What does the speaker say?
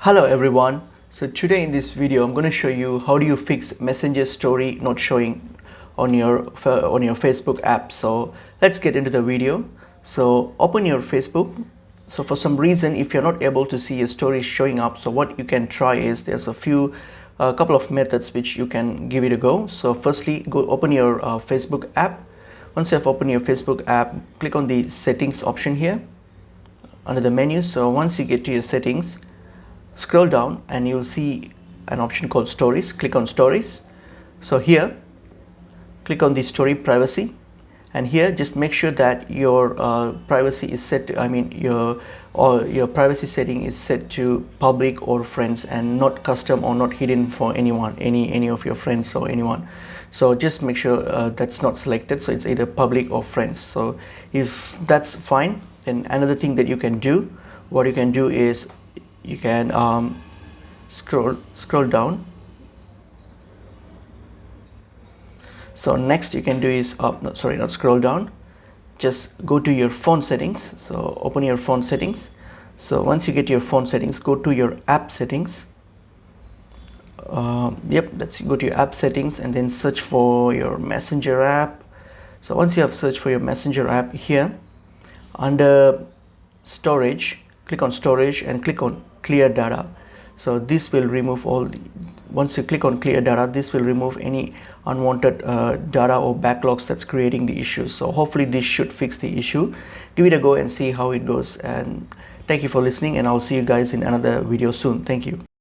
Hello everyone. So today in this video I'm going to show you how do you fix Messenger story not showing on your Facebook app. So let's get into the video. So open your Facebook. So for some reason if you're not able to see your story showing up, so what you can try is there's a couple of methods which you can give it a go. So firstly, go open your Facebook app. Once you have opened your Facebook app, click on the settings option here under the menu. So once you get to your settings, scroll down and you'll see an option called stories. Click on stories. So here click on the story privacy, and here just make sure that your privacy is set to, your privacy setting is set to public or friends and not custom or not hidden for anyone, any of your friends or anyone. So just make sure that's not selected, so it's either public or friends. So if that's fine, then another thing that you can do, what you can do is you can scroll down. So next you can do is not scroll down, just go to your phone settings. So open your phone settings. So once you get your phone settings, go to your app settings. Let's go to your app settings and then search for your Messenger app. So once you have searched for your Messenger app, here under storage, click on storage and click on clear data. So this will remove once you click on clear data, this will remove any unwanted data or backlogs that's creating the issue. So hopefully this should fix the issue. Give it a go and see how it goes, and thank you for listening, and I'll see you guys in another video soon. Thank you.